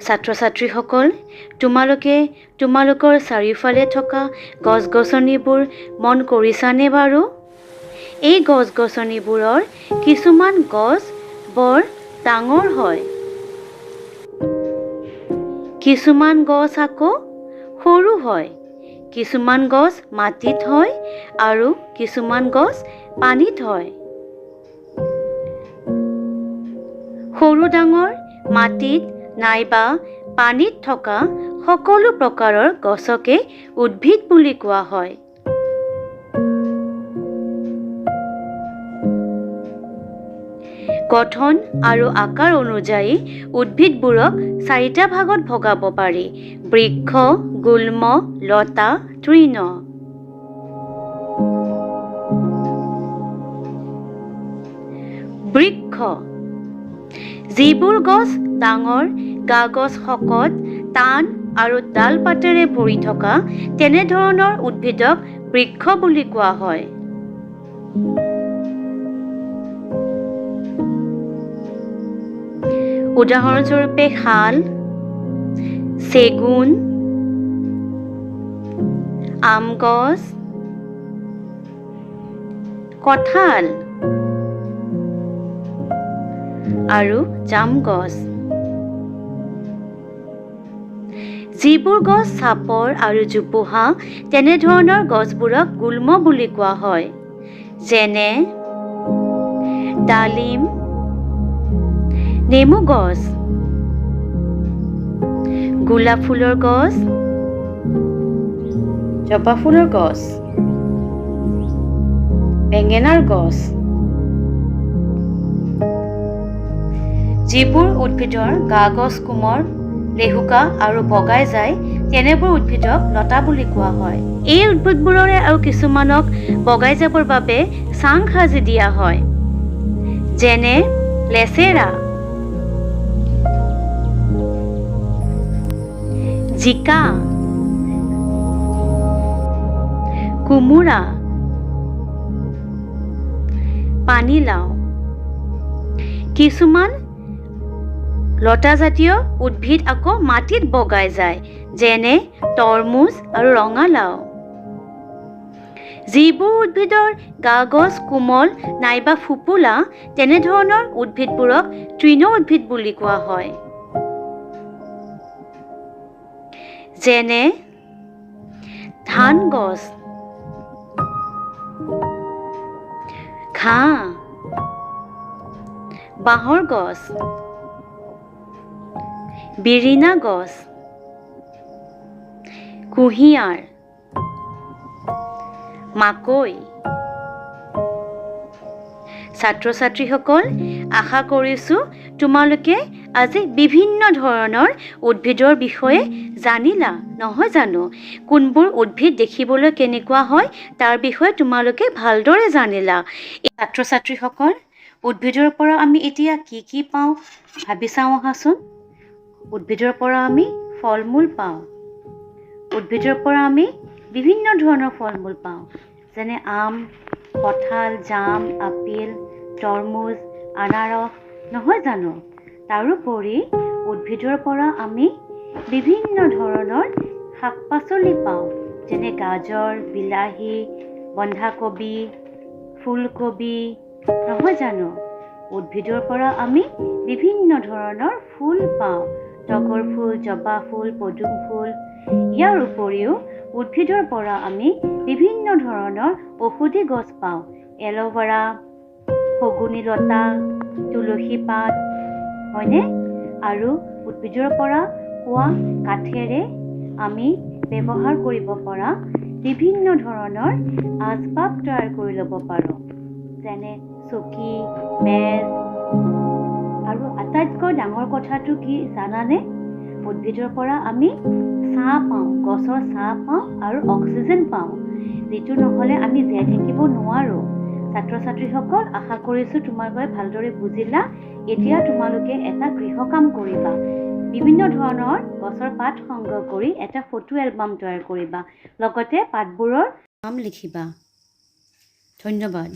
ছাত্ৰ-ছাত্ৰীসকল, তোমালোকে তোমালোকৰ চাৰিওফালে থকা গছ-গছনিবোৰ মন কৰিছানে বাৰু? এই গছ-গছনিবোৰৰ কিছুমান গছ বৰ ডাঙৰ হয়। কিছুমান গছ আকৌ সৰু হয়। কিছুমান গছ মাটিত হয় আৰু কিছুমান গছ পানীত হয়। সৰু ডাঙৰ মাটিত নাইবা পানীত থকা সকলো প্ৰকাৰৰ গছকে উদ্ভিদ বুলি কোৱা হয়। গঠন আৰু আকাৰ অনুযায়ী উদ্ভিদবোৰক 4টা ভাগত ভগাব পাৰি: বৃক্ষ, গুল্ম, লতা, তৃণ। বৃক্ষ: যিবোৰ গছ ডাঙৰ, গা-গছ শকত, টান আৰু ডাল-পাতেৰে ভৰি থকা তেনেধৰণৰ উদ্ভিদক বৃক্ষ বুলি কোৱা হয়। উদাহৰণস্বৰূপে শাল, চেগুন, আম গছ, কঁঠাল আৰু জাম গছ। যিবোৰ গছ চাপৰ আৰু জোপোহা তেনেধৰণৰ গছবোৰক গুল্ম বুলি কোৱা হয়। যেনে ডালিম, নেমু গছ, গোলাপ ফুলৰ গছ, জবা ফুলৰ গছ, বেঙেনাৰ গছ। যিবোৰ উদ্ভিদৰ গা-গছ কোমল, লেহুকা আৰু বগাই যায় তেনেবোৰ উদ্ভিদক লতা বুলি কোৱা হয়। এই উদ্ভিদবোৰৰে আৰু কিছুমানক বগাই যাবৰ বাবে চাং সাজি দিয়া হয়। যেনে লেচেৰা, জিকা, কোমোৰা, পানীলাও। কিছুমান লতাজাতীয় উদ্ভিদ আকৌ মাটিত বগাই যায়। যেনে তৰমুজ আৰু ৰঙালাও। যিবোৰ উদ্ভিদৰ গা-গছ কোমল নাইবা ফুপুলা তেনেধৰণৰ উদ্ভিদবোৰক তৃণ উদ্ভিদ বুলি কোৱা হয়। যেনে ধান গছ, ঘাঁহ, বাঁহৰ গছ, বিৰিণা গছ, কুঁহিয়াৰ, মাকৈ। ছাত্ৰ-ছাত্ৰীসকল, আশা কৰিছোঁ তোমালোকে আজি বিভিন্ন ধৰণৰ উদ্ভিদৰ বিষয়ে জানিলা, নহয় জানো? কোনবোৰ উদ্ভিদ দেখিবলৈ কেনেকুৱা হয় তাৰ বিষয়ে তোমালোকে ভালদৰে জানিলা। ছাত্ৰ-ছাত্ৰীসকল, উদ্ভিদৰ পৰা আমি এতিয়া কি পাওঁ ভাবি চাওঁ আহাচোন। উদ্ভিদৰ পৰা আমি ফল-মূল পাওঁ। উদ্ভিদৰ পৰা আমি বিভিন্ন ধৰণৰ ফল-মূল পাওঁ। যেনে আম, কঁঠাল, জাম, আপেল, তৰমুজ, আনাৰস, নহয় জানো? তাৰোপৰি উদ্ভিদৰ পৰা আমি বিভিন্ন ধৰণৰ শাক-পাচলি পাওঁ। যেনে গাজৰ, বিলাহী, বন্ধাকবি, ফুলকবি, নহয় জানো? উদ্ভিদৰ পৰা আমি বিভিন্ন ধৰণৰ ফুল পাওঁ। তগৰ ফুল, জবা ফুল, পদুম ফুল। ইয়াৰ উপৰিও উদ্ভিদৰ পৰা আমি বিভিন্ন ধৰণৰ ঔষধি গছ পাওঁ। এল'ভেৰা, শগুনী লতা, তুলসী পাত, হয়নে? আৰু উদ্ভিদৰ পৰা পোৱা কাঠেৰে আমি ব্যৱহাৰ কৰিব পৰা বিভিন্ন ধৰণৰ আচবাব তৈয়াৰ কৰি ল'ব পাৰোঁ। যেনে চকী, মেজ। আৰু আটাইতকৈ ডাঙৰ কথাটো কি জানানে? উদ্ভিদৰ পৰা আমি ছাঁ পাওঁ, গছৰ ছাঁ পাওঁ আৰু অক্সিজেন পাওঁ, যিটো নহ'লে আমি জীয়াই থাকিব নোৱাৰোঁ। ছাত্ৰ-ছাত্ৰীসকল, আশা কৰিছোঁ তোমালোকে ভালদৰে বুজিলা। এতিয়া তোমালোকে এটা গৃহ কাম কৰিবা। বিভিন্ন ধৰণৰ গছৰ পাত সংগ্ৰহ কৰি এটা ফটো এলবাম তৈয়াৰ কৰিবা। লগতে পাতবোৰৰ নাম লিখিবা। ধন্যবাদ।